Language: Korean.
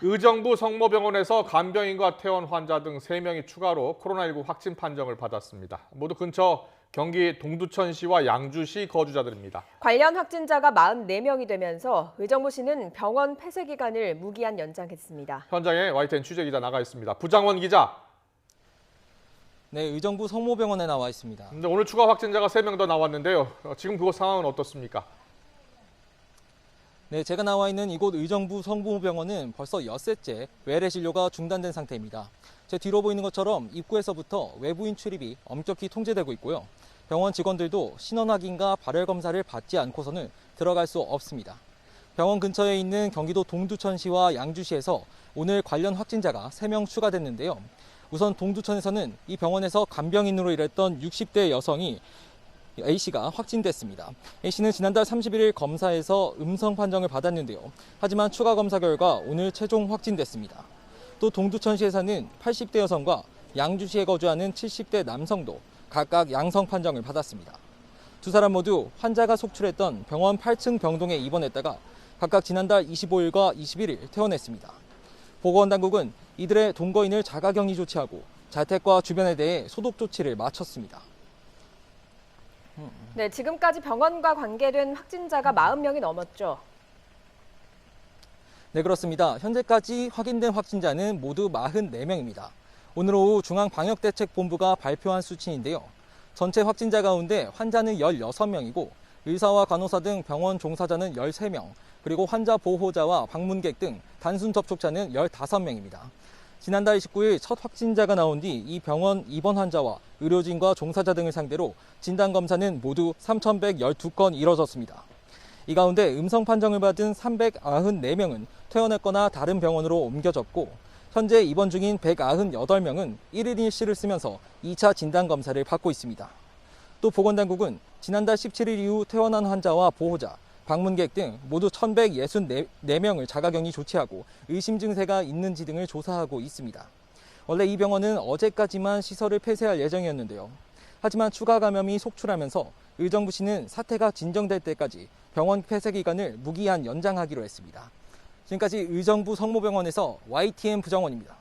의정부 성모병원에서 간병인과 퇴원 환자 등 3명이 추가로 코로나19 확진 판정을 받았습니다. 모두 근처 경기 동두천시와 양주시 거주자들입니다. 관련 확진자가 44명이 되면서 의정부시는 병원 폐쇄 기간을 무기한 연장했습니다. 현장에 YTN 취재기자 나가 있습니다. 부장원 기자. 네, 의정부 성모병원에 나와 있습니다. 오늘 추가 확진자가 3명 더 나왔는데요. 지금 그곳 상황은 어떻습니까? 네, 제가 나와 있는 이곳 의정부 성모병원은 벌써 엿새째 외래 진료가 중단된 상태입니다. 제 뒤로 보이는 것처럼 입구에서부터 외부인 출입이 엄격히 통제되고 있고요. 병원 직원들도 신원 확인과 발열 검사를 받지 않고서는 들어갈 수 없습니다. 병원 근처에 있는 경기도 동두천시와 양주시에서 오늘 관련 확진자가 3명 추가됐는데요. 우선 동두천에서는 이 병원에서 간병인으로 일했던 60대 여성이 A씨가 확진됐습니다. A씨는 지난달 31일 검사에서 음성 판정을 받았는데요. 하지만 추가 검사 결과 오늘 최종 확진됐습니다. 또 동두천시에 사는 80대 여성과 양주시에 거주하는 70대 남성도 각각 양성 판정을 받았습니다. 두 사람 모두 환자가 속출했던 병원 8층 병동에 입원했다가 각각 지난달 25일과 21일 퇴원했습니다. 보건당국은 이들의 동거인을 자가격리 조치하고 자택과 주변에 대해 소독 조치를 마쳤습니다. 네, 지금까지 병원과 관계된 확진자가 40명이 넘었죠. 네, 그렇습니다. 현재까지 확인된 확진자는 모두 44명입니다. 오늘 오후 중앙방역대책본부가 발표한 수치인데요. 전체 확진자 가운데 환자는 16명이고 의사와 간호사 등 병원 종사자는 13명, 그리고 환자 보호자와 방문객 등 단순 접촉자는 15명입니다. 지난달 29일 첫 확진자가 나온 뒤 이 병원 입원 환자와 의료진과 종사자 등을 상대로 진단검사는 모두 3,112건 이뤄졌습니다. 이 가운데 음성 판정을 받은 394명은 퇴원했거나 다른 병원으로 옮겨졌고 현재 입원 중인 198명은 1일 일시를 쓰면서 2차 진단검사를 받고 있습니다. 또 보건당국은 지난달 17일 이후 퇴원한 환자와 보호자, 방문객 등 모두 1,164명을 자가격리 조치하고 의심 증세가 있는지 등을 조사하고 있습니다. 원래 이 병원은 어제까지만 시설을 폐쇄할 예정이었는데요. 하지만 추가 감염이 속출하면서 의정부시는 사태가 진정될 때까지 병원 폐쇄 기간을 무기한 연장하기로 했습니다. 지금까지 의정부 성모병원에서 YTN 부장원입니다.